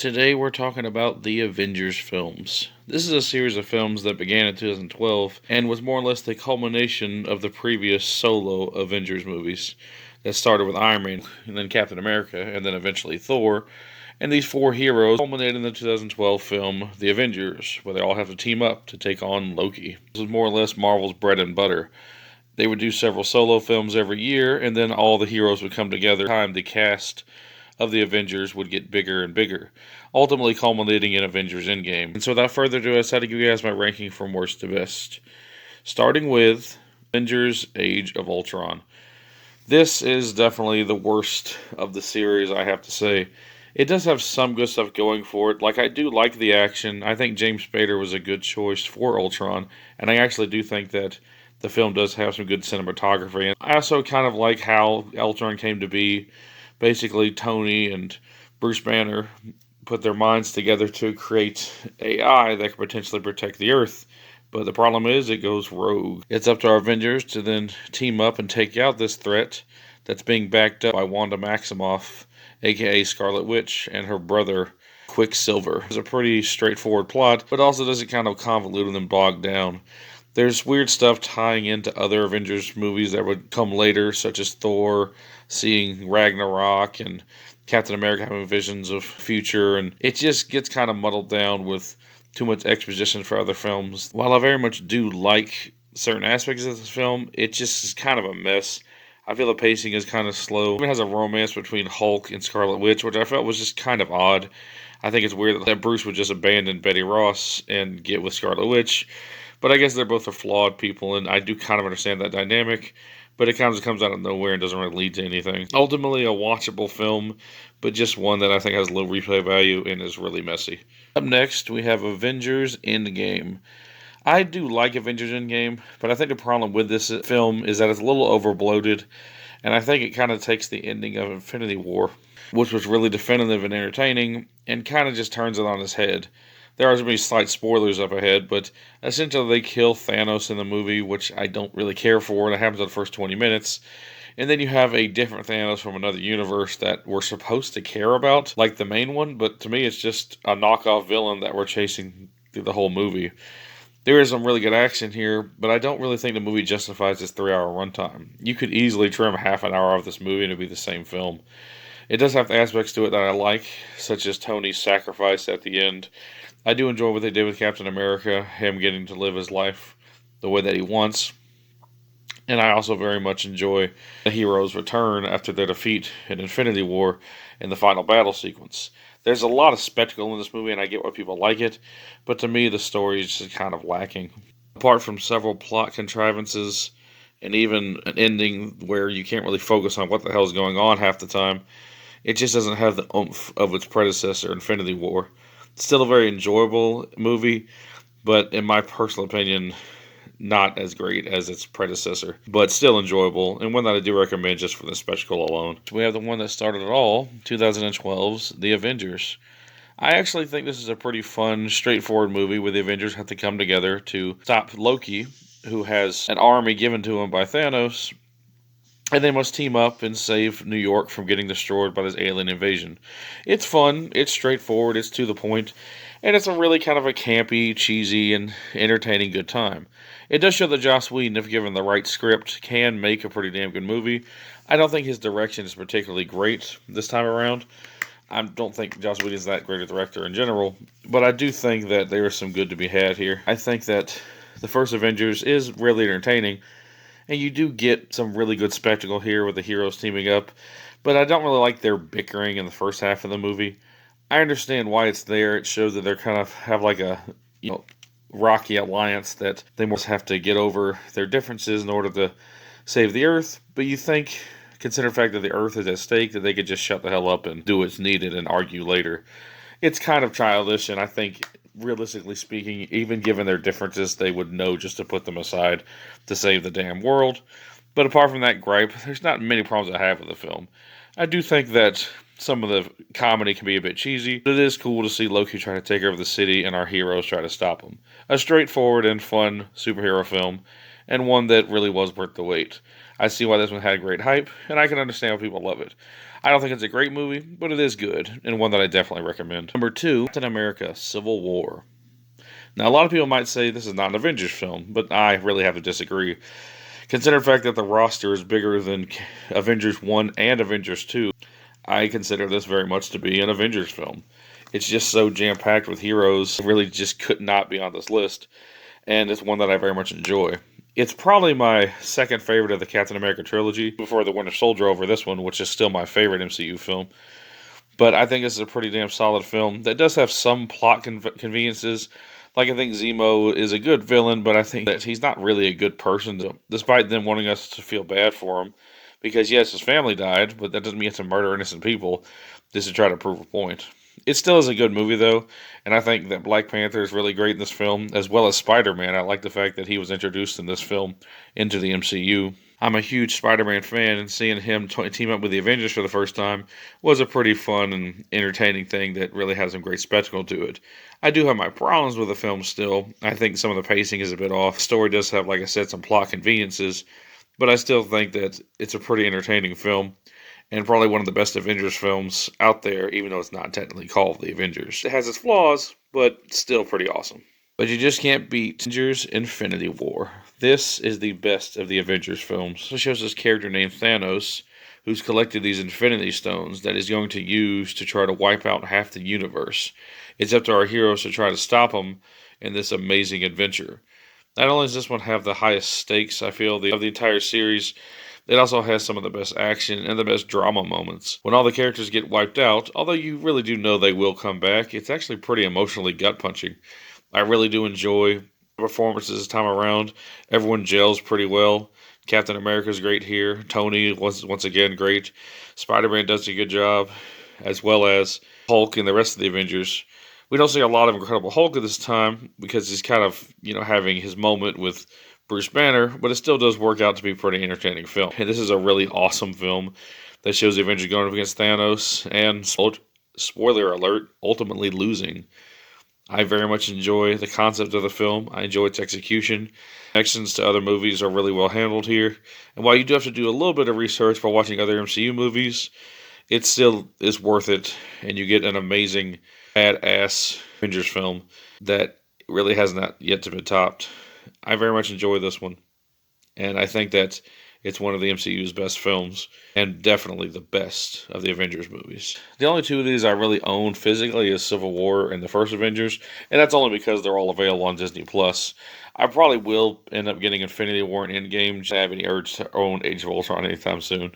Today we're talking about the Avengers films. This is a series of films that began in 2012 and was more or less the culmination of the previous solo Avengers movies that started with Iron Man and then Captain America and then eventually Thor. And these four heroes culminated in the 2012 film The Avengers, where they all have to team up to take on Loki. This was more or less Marvel's bread and butter. They would do several solo films every year, and then all the heroes would come together. Time the cast of the Avengers would get bigger and bigger, ultimately culminating in Avengers Endgame. And so without further ado, I decided to give you guys my ranking from worst to best. Starting with Avengers Age of Ultron. This is definitely the worst of the series, I have to say. It does have some good stuff going for it. Like, I do like the action. I think James Spader was a good choice for Ultron, and I actually do think that the film does have some good cinematography. And I also kind of like how Ultron came to be. Basically, Tony and Bruce Banner put their minds together to create AI that could potentially protect the Earth. But the problem is, it goes rogue. It's up to our Avengers to then team up and take out this threat that's being backed up by Wanda Maximoff, aka Scarlet Witch, and her brother, Quicksilver. It's a pretty straightforward plot, but also does it kind of convoluted and bogged down. There's weird stuff tying into other Avengers movies that would come later, such as Thor seeing Ragnarok and Captain America having visions of future, and it just gets kind of muddled down with too much exposition for other films. While I very much do like certain aspects of this film, it just is kind of a mess. I feel the pacing is kind of slow. It has a romance between Hulk and Scarlet Witch, which I felt was just kind of odd. I think it's weird that Bruce would just abandon Betty Ross and get with Scarlet Witch. But I guess they're both flawed people, and I do kind of understand that dynamic. But it kind of comes out of nowhere and doesn't really lead to anything. Ultimately, a watchable film, but just one that I think has low replay value and is really messy. Up next, we have Avengers Endgame. I do like Avengers Endgame, but I think the problem with this film is that it's a little overbloated, and I think it kind of takes the ending of Infinity War, which was really definitive and entertaining, and kind of just turns it on its head. There are going to be slight spoilers up ahead, but essentially they kill Thanos in the movie, which I don't really care for, and it happens in the first 20 minutes. And then you have a different Thanos from another universe that we're supposed to care about, like the main one, but to me it's just a knockoff villain that we're chasing through the whole movie. There is some really good action here, but I don't really think the movie justifies its 3-hour runtime. You could easily trim half an hour of this movie and it'd be the same film. It does have aspects to it that I like, such as Tony's sacrifice at the end. I do enjoy what they did with Captain America, him getting to live his life the way that he wants. And I also very much enjoy the hero's return after their defeat in Infinity War in the final battle sequence. There's a lot of spectacle in this movie, and I get why people like it, but to me, the story is just kind of lacking. Apart from several plot contrivances and even an ending where you can't really focus on what the hell is going on half the time, it just doesn't have the oomph of its predecessor, Infinity War. It's still a very enjoyable movie, but in my personal opinion, not as great as its predecessor, but still enjoyable, and one that I do recommend just for the spectacle alone. We have the one that started it all, 2012's The Avengers. I actually think this is a pretty fun, straightforward movie where the Avengers have to come together to stop Loki, who has an army given to him by Thanos, and they must team up and save New York from getting destroyed by this alien invasion. It's fun, it's straightforward, it's to the point, and it's a really kind of a campy, cheesy, and entertaining good time. It does show that Joss Whedon, if given the right script, can make a pretty damn good movie. I don't think his direction is particularly great this time around. I don't think Joss Whedon is that great a director in general, but I do think that there is some good to be had here. I think that the first Avengers is really entertaining, and you do get some really good spectacle here with the heroes teaming up, but I don't really like their bickering in the first half of the movie. I understand why it's there. It shows that they're kind of have like a, rocky alliance that they must have to get over their differences in order to save the Earth. But you think, consider the fact that the Earth is at stake, that they could just shut the hell up and do what's needed and argue later. It's kind of childish, and I think, realistically speaking, even given their differences, they would know just to put them aside to save the damn world. But apart from that gripe, there's not many problems I have with the film. I do think that some of the comedy can be a bit cheesy, but it is cool to see Loki try to take over the city and our heroes try to stop him. A straightforward and fun superhero film, and one that really was worth the wait. I see why this one had great hype, and I can understand why people love it. I don't think it's a great movie, but it is good, and one that I definitely recommend. Number 2, Captain America Civil War. Now, a lot of people might say this is not an Avengers film, but I really have to disagree. Consider the fact that the roster is bigger than Avengers 1 and Avengers 2, I consider this very much to be an Avengers film. It's just so jam-packed with heroes, it really just could not be on this list, and it's one that I very much enjoy. It's probably my second favorite of the Captain America trilogy, before the Winter Soldier over this one, which is still my favorite MCU film. But I think this is a pretty damn solid film that does have some plot conveniences. Like, I think Zemo is a good villain, but I think that he's not really a good person, despite them wanting us to feel bad for him. Because, yes, his family died, but that doesn't mean to murder innocent people just to try to prove a point. It still is a good movie, though, and I think that Black Panther is really great in this film, as well as Spider-Man. I like the fact that he was introduced in this film into the MCU. I'm a huge Spider-Man fan, and seeing him team up with the Avengers for the first time was a pretty fun and entertaining thing that really has some great spectacle to it. I do have my problems with the film still. I think some of the pacing is a bit off. The story does have, like I said, some plot conveniences, but I still think that it's a pretty entertaining film, and probably one of the best Avengers films out there, even though it's not technically called The Avengers. It has its flaws, but still pretty awesome. But you just can't beat Avengers Infinity War. This is the best of the Avengers films. It shows this character named Thanos, who's collected these Infinity Stones that he's going to use to try to wipe out half the universe. It's up to our heroes to try to stop him in this amazing adventure. Not only does this one have the highest stakes, I feel, of the entire series, it also has some of the best action and the best drama moments. When all the characters get wiped out, although you really do know they will come back, it's actually pretty emotionally gut-punching. I really do enjoy the performances this time around. Everyone gels pretty well. Captain America's great here. Tony was once again great. Spider-Man does a good job, as well as Hulk and the rest of the Avengers. We don't see a lot of Incredible Hulk at this time because he's kind of, having his moment with Bruce Banner, but it still does work out to be a pretty entertaining film. And this is a really awesome film that shows the Avengers going up against Thanos and, spoiler alert, ultimately losing. I very much enjoy the concept of the film. I enjoy its execution. Connections to other movies are really well handled here. And while you do have to do a little bit of research by watching other MCU movies, it still is worth it. And you get an amazing, badass Avengers film that really has not yet to be topped. I very much enjoy this one. And I think that it's one of the MCU's best films, and definitely the best of the Avengers movies. The only two of these I really own physically is Civil War and the first Avengers, and that's only because they're all available on Disney+. I probably will end up getting Infinity War and Endgame. I have any urge to own Age of Ultron anytime soon.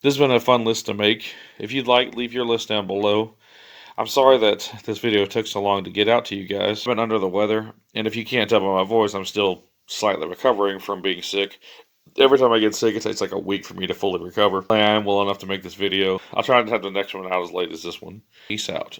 This has been a fun list to make. If you'd like, leave your list down below. I'm sorry that this video took so long to get out to you guys. I've been under the weather, and if you can't tell by my voice, I'm still slightly recovering from being sick. Every time I get sick, it takes like a week for me to fully recover. I am well enough to make this video. I'll try to have the next one out as late as this one. Peace out.